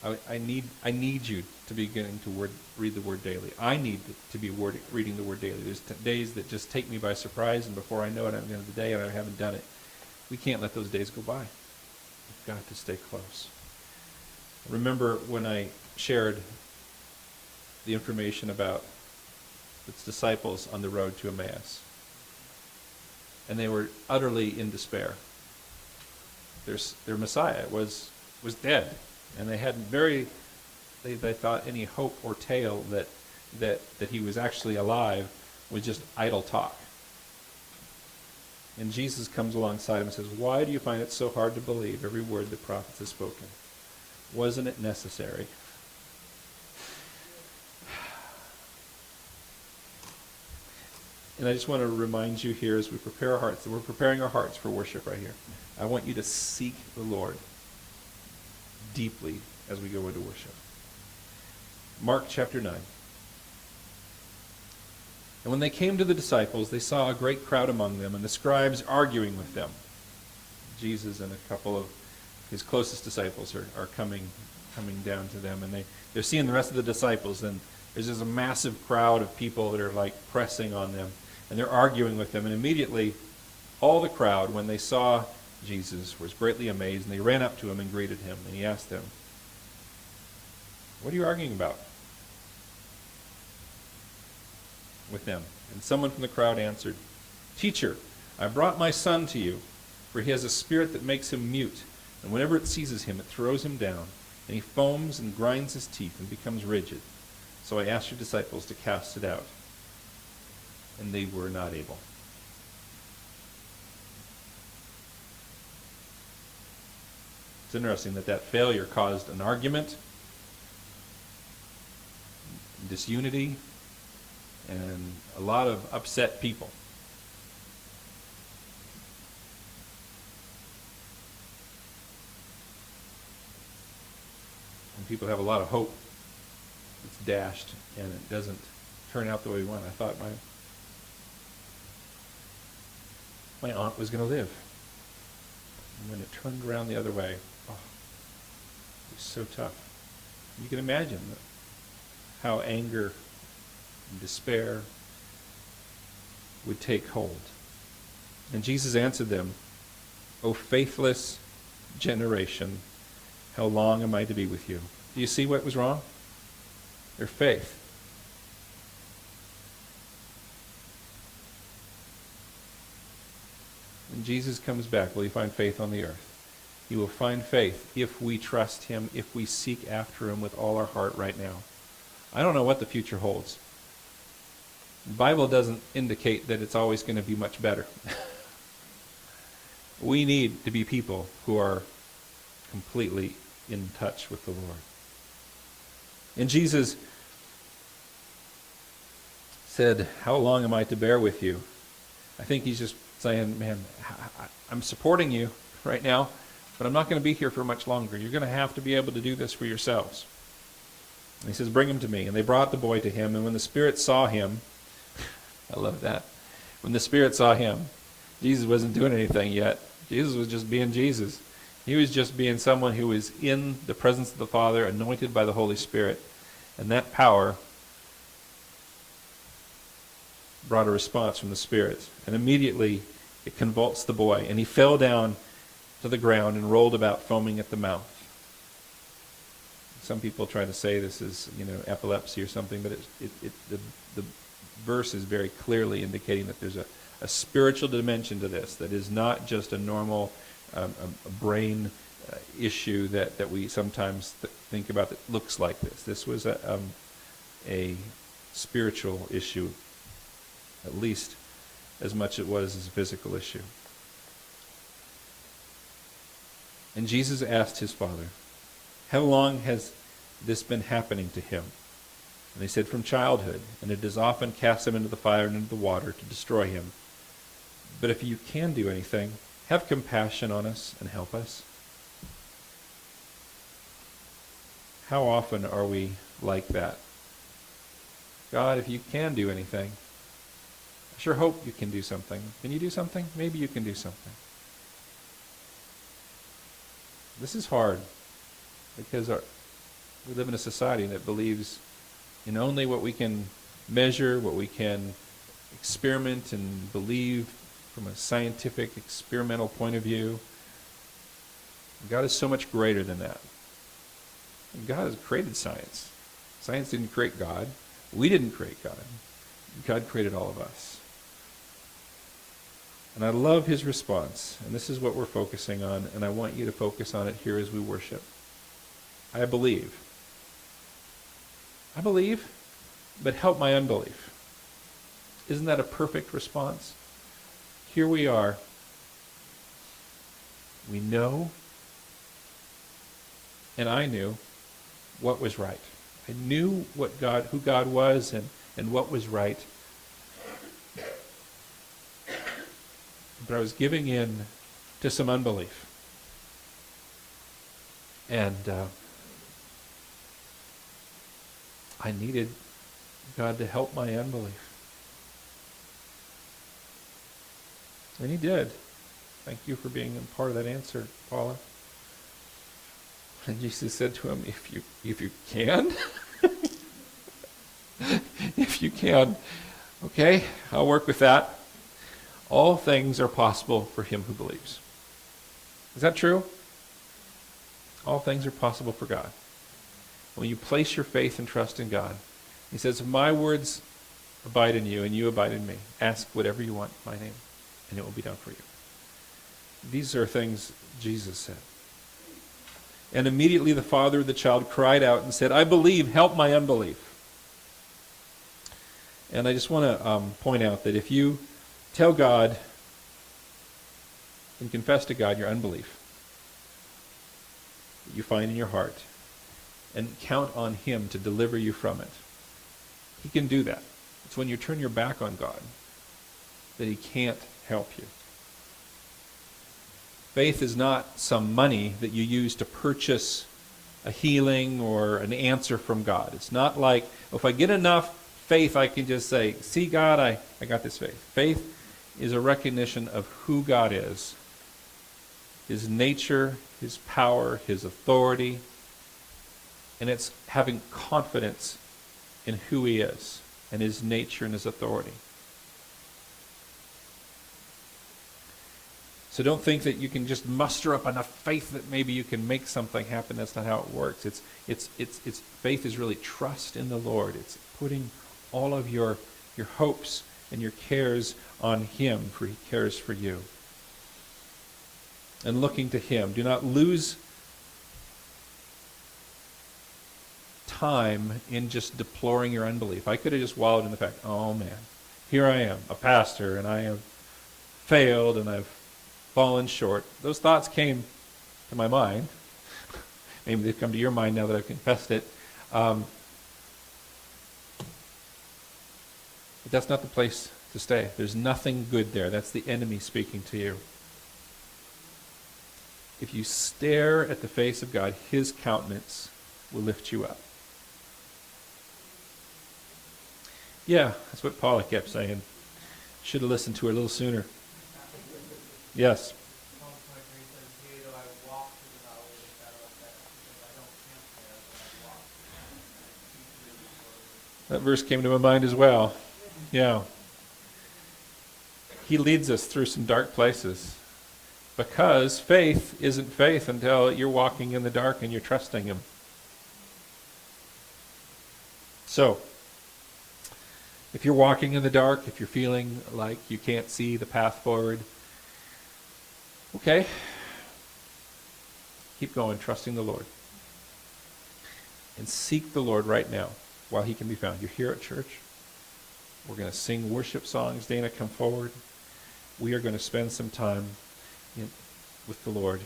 I need you to be beginning to read the Word daily. I need to be reading the Word daily. There's days that just take me by surprise, and before I know it, I'm at the end of the day, and I haven't done it. We can't let those days go by. We've got to stay close. Remember when I shared the information about its disciples on the road to Emmaus, and they were utterly in despair. Their Messiah was dead, and they hadn't they thought any hope or tale that he was actually alive was just idle talk. And Jesus comes alongside him and says, "Why do you find it so hard to believe every word the prophets have spoken? Wasn't it necessary?" And I just want to remind you here as we prepare our hearts, that we're preparing our hearts for worship right here. I want you to seek the Lord deeply as we go into worship. Mark chapter 9. And when they came to the disciples, they saw a great crowd among them, and the scribes arguing with them. Jesus and a couple of his closest disciples are coming down to them, and they're seeing the rest of the disciples, and there's just a massive crowd of people that are like pressing on them, and they're arguing with them. And immediately all the crowd, when they saw Jesus, was greatly amazed, and they ran up to him and greeted him. And he asked them, "What are you arguing about with them?" And someone from the crowd answered, "Teacher, I brought my son to you, for he has a spirit that makes him mute, and whenever it seizes him, it throws him down, and he foams and grinds his teeth and becomes rigid. So I asked your disciples to cast it out, and they were not able." It's interesting that failure caused an argument, disunity, and a lot of upset people. And people have a lot of hope. It's dashed, and it doesn't turn out the way we want. I thought my aunt was going to live. And when it turned around the other way, it was so tough. You can imagine how anger and despair would take hold. And Jesus answered them, "O faithless generation, how long am I to be with you?" Do you see what was wrong? Their faith. When Jesus comes back, will he find faith on the earth? He will find faith if we trust him, if we seek after him with all our heart right now. I don't know what the future holds. The Bible doesn't indicate that it's always going to be much better. We need to be people who are completely in touch with the Lord. And Jesus said, "How long am I to bear with you?" I think he's just saying, man, I'm supporting you right now, but I'm not going to be here for much longer. You're going to have to be able to do this for yourselves. And he says, "Bring him to me." And they brought the boy to him, and when the Spirit saw him, I love that. When the Spirit saw him, Jesus wasn't doing anything yet. Jesus was just being Jesus. He was just being someone who was in the presence of the Father, anointed by the Holy Spirit. And that power brought a response from the Spirit. And immediately it convulsed the boy, and he fell down to the ground and rolled about, foaming at the mouth. Some people try to say this is, epilepsy or something, but the verse is very clearly indicating that there's a spiritual dimension to this that is not just a normal a brain issue that we sometimes think about that looks like this. This was a spiritual issue, at least as much as it was as a physical issue. And Jesus asked his father, "How long has this been happening to him?" And they said, "From childhood, and it has often cast him into the fire and into the water to destroy him. But if you can do anything, have compassion on us and help us." How often are we like that? God, if you can do anything, I sure hope you can do something. Can you do something? Maybe you can do something. This is hard because We live in a society that believes in only what we can measure, what we can experiment and believe from a scientific, experimental point of view. God is so much greater than that. And God has created science. Science didn't create God. We didn't create God. God created all of us. And I love his response, and this is what we're focusing on, and I want you to focus on it here as we worship. I believe. I believe, but help my unbelief. Isn't that a perfect response? Here we are. We know, and I knew what was right. I knew who God was and what was right. But I was giving in to some unbelief. And I needed God to help my unbelief. And he did. Thank you for being a part of that answer, Paula. And Jesus said to him, if you can, if you can, okay, I'll work with that. All things are possible for him who believes. Is that true? All things are possible for God. When you place your faith and trust in God, he says, if my words abide in you and you abide in me, ask whatever you want in my name, and it will be done for you. These are things Jesus said. And immediately the father of the child cried out and said, I believe, help my unbelief. And I just want to point out that if you tell God and confess to God your unbelief that you find in your heart and count on him to deliver you from it, he can do that. It's when you turn your back on God that he can't help you. Faith is not some money that you use to purchase a healing or an answer from God. It's not like, if I get enough faith, I can just say, see God, I got this faith. Faith is a recognition of who God is, his nature, his power, his authority, and it's having confidence in who he is and his nature and his authority. So don't think that you can just muster up enough faith that maybe you can make something happen. That's not how it works. It's faith is really trust in the Lord. It's putting all of your hopes and your cares on him, for he cares for you. And looking to him. Do not lose time in just deploring your unbelief. I could have just wallowed in the fact, oh man, here I am, a pastor, and I have failed, and I've fallen short. Those thoughts came to my mind. Maybe they've come to your mind now that I've confessed it. But that's not the place to stay. There's nothing good there. That's the enemy speaking to you. If you stare at the face of God, his countenance will lift you up. Yeah, that's what Paula kept saying. Should have listened to her a little sooner. Yes. That verse came to my mind as well. Yeah. He leads us through some dark places. Because faith isn't faith until you're walking in the dark and you're trusting him. So, if you're walking in the dark, if you're feeling like you can't see the path forward, okay, keep going, trusting the Lord. And seek the Lord right now while he can be found. You're here at church. We're going to sing worship songs. Dana, come forward. We are going to spend some time with the Lord.